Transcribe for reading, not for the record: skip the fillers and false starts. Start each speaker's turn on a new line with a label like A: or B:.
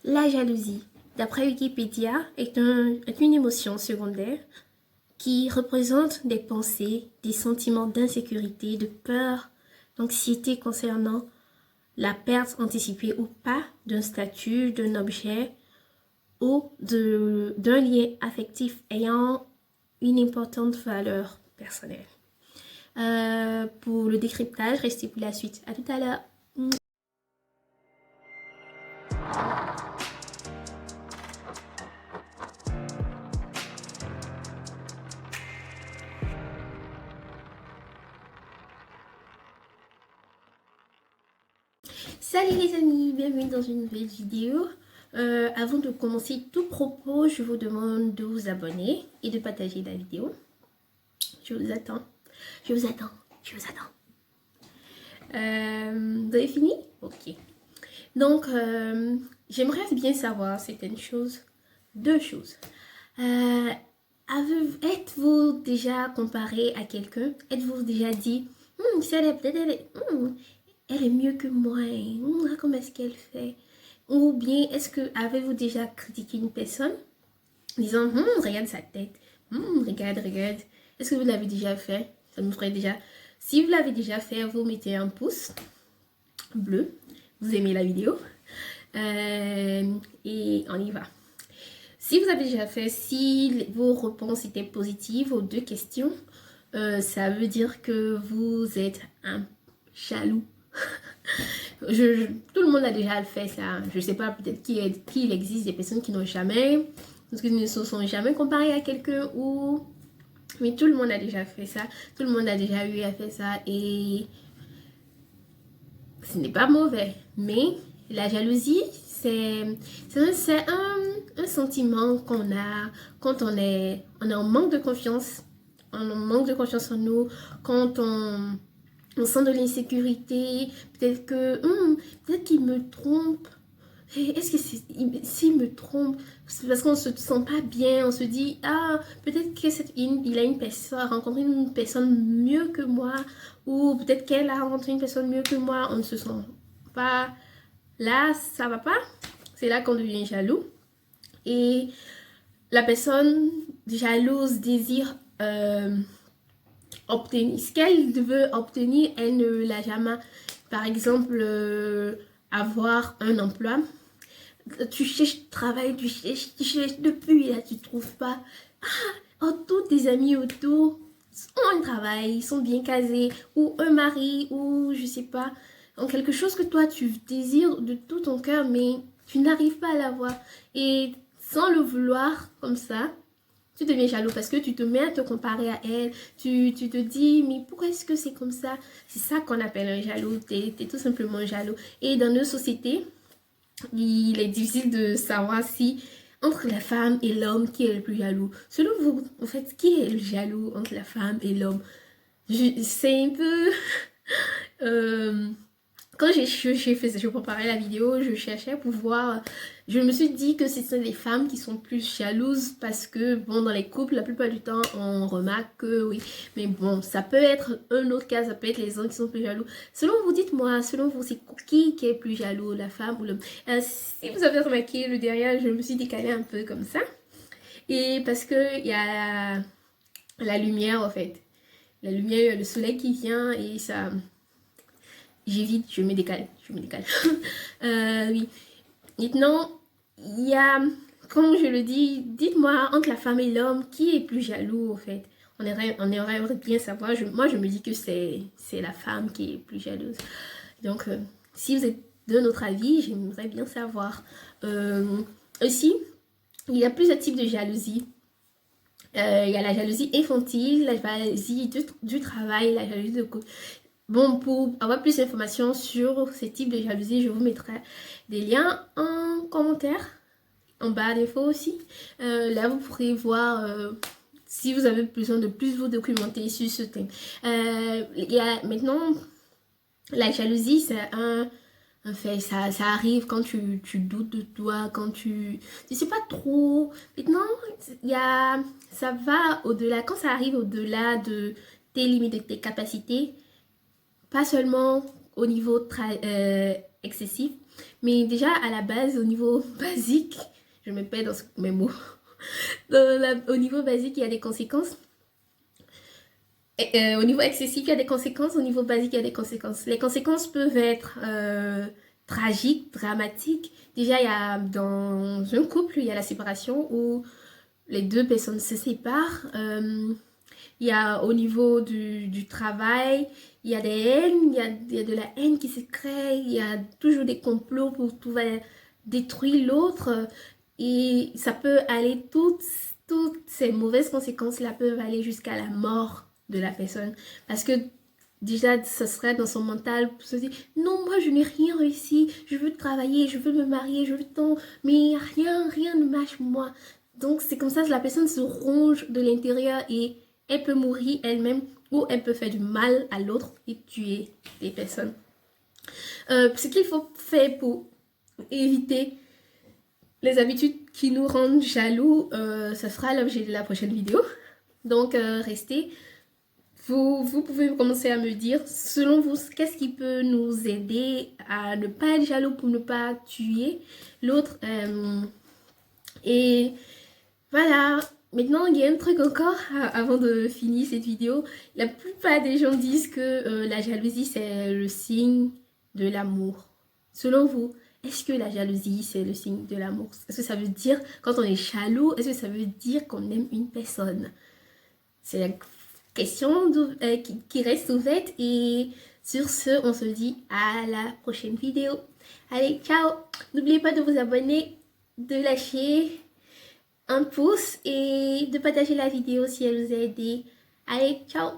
A: La jalousie, d'après Wikipédia, est une émotion secondaire qui représente des pensées, des sentiments d'insécurité, de peur, d'anxiété concernant la perte anticipée ou pas d'un statut, d'un objet ou d'un lien affectif ayant une importante valeur personnelle. Pour le décryptage, restez pour la suite. À tout à l'heure. Salut les amis, bienvenue dans une nouvelle vidéo. Avant de commencer tout propos, je vous demande de vous abonner et de partager la vidéo. Je vous attends, je vous attends, je vous attends. Vous avez fini? Ok. Donc, j'aimerais bien savoir certaines choses, deux choses. Êtes-vous déjà comparé à quelqu'un? Êtes-vous déjà dit, elle est mieux que moi, comment est-ce qu'elle fait? Ou bien, avez-vous déjà critiqué une personne en disant, regarde sa tête, regarde, regarde. Est-ce que vous l'avez déjà fait? Ça me ferait déjà. Si vous l'avez déjà fait, vous mettez un pouce bleu. Vous aimez la vidéo. Et on y va. Si vous avez déjà fait, si vos réponses étaient positives aux deux questions, ça veut dire que vous êtes un jaloux. Tout le monde a déjà fait ça. Je ne sais pas, peut-être qu'il existe des personnes qui n'ont jamais, parce qu'ils ne se sont jamais comparés à quelqu'un ou... Mais tout le monde a déjà fait ça. Tout le monde a déjà eu à faire ça et ce n'est pas mauvais. Mais la jalousie, c'est un sentiment qu'on a quand on est en manque de confiance. On manque de confiance en nous, quand on sent de l'insécurité, peut-être qu'il me trompe. Est-ce que s'il me trompe, c'est parce qu'on se sent pas bien, on se dit peut-être qu'il a rencontré une personne mieux que moi, ou peut-être qu'elle a rencontré une personne mieux que moi, on ne se sent pas là, ça va pas. C'est là qu'on devient jaloux. Et la personne jalouse désire obtenir ce qu'elle veut obtenir, elle ne l'a jamais. Par exemple, avoir un emploi. Tu cherches travail, tu cherches depuis là, tu trouves pas. Tous tes amis autour ont un travail, ils sont bien casés, ou un mari, ou je sais pas, en quelque chose que toi tu désires de tout ton cœur, mais tu n'arrives pas à l'avoir. Et sans le vouloir, comme ça, tu deviens jaloux parce que tu te mets à te comparer à elle. Tu te dis, mais pourquoi est-ce que c'est comme ça? C'est ça qu'on appelle un jaloux. T'es tout simplement jaloux. Et dans nos sociétés, il est difficile de savoir si entre la femme et l'homme, qui est le plus jaloux. Selon vous, en fait, qui est le jaloux entre la femme et l'homme? C'est un peu... quand je préparais la vidéo, je cherchais pour voir. Je me suis dit que ce sont les femmes qui sont plus jalouses parce que, bon, dans les couples, la plupart du temps, on remarque que oui. Mais bon, ça peut être un autre cas, ça peut être les hommes qui sont plus jaloux. Selon vous, dites-moi, selon vous, c'est qui est plus jaloux, la femme ou l'homme? Si vous avez remarqué le derrière, je me suis décalée un peu comme ça. Et parce que il y a la lumière, en fait. La lumière, le soleil qui vient et ça... J'évite, je me décale. Oui. Maintenant, il y a, comme je le dis, dites-moi, entre la femme et l'homme, qui est plus jaloux, en fait? On aimerait bien savoir. Moi, je me dis que c'est la femme qui est plus jalouse. Donc, si vous êtes de notre avis, j'aimerais bien savoir. Aussi, il y a plusieurs types de jalousie. Il y a la jalousie infantile, la jalousie du travail, la jalousie de couple. Bon, pour avoir plus d'informations sur ces types de jalousie, je vous mettrai des liens en commentaire, en bas d'infos aussi. Là, vous pourrez voir si vous avez besoin de plus vous documenter sur ce thème. Il y a maintenant, la jalousie, c'est un fait, ça arrive quand tu doutes de toi, quand tu sais pas trop. Maintenant, ça va au-delà, quand ça arrive au-delà de tes limites, de tes capacités, pas seulement au niveau excessif, Mais déjà, à la base, au niveau basique, je me perds dans mes mots. Au niveau basique, il y a des conséquences. Au niveau excessif, il y a des conséquences. Au niveau basique, il y a des conséquences. Les conséquences peuvent être tragiques, dramatiques. Déjà, il y a dans un couple, il y a la séparation où les deux personnes se séparent. Il y a au niveau du travail, il y a des haines, il y a de la haine qui se crée, il y a toujours des complots pour trouver détruire l'autre. Et ça peut aller, toutes ces mauvaises conséquences-là peuvent aller jusqu'à la mort de la personne. Parce que déjà, ce serait dans son mental pour se dire, non, moi je n'ai rien réussi, je veux travailler, je veux me marier, je veux tant, mais rien ne marche pour moi. Donc c'est comme ça que la personne se ronge de l'intérieur et elle peut mourir elle-même ou elle peut faire du mal à l'autre et tuer des personnes. Ce qu'il faut faire pour éviter les habitudes qui nous rendent jaloux, ça sera l'objet de la prochaine vidéo. Donc restez. Vous pouvez commencer à me dire, selon vous, qu'est-ce qui peut nous aider à ne pas être jaloux pour ne pas tuer l'autre. Et voilà. Maintenant, il y a un truc encore avant de finir cette vidéo. La plupart des gens disent que la jalousie, c'est le signe de l'amour. Selon vous, est-ce que la jalousie, c'est le signe de l'amour? Est-ce que ça veut dire, quand on est jaloux, est-ce que ça veut dire qu'on aime une personne? C'est la question qui reste ouverte. Et sur ce, on se dit à la prochaine vidéo. Allez, ciao! N'oubliez pas de vous abonner, de lâcher un pouce et de partager la vidéo si elle vous a aidé. Allez, ciao!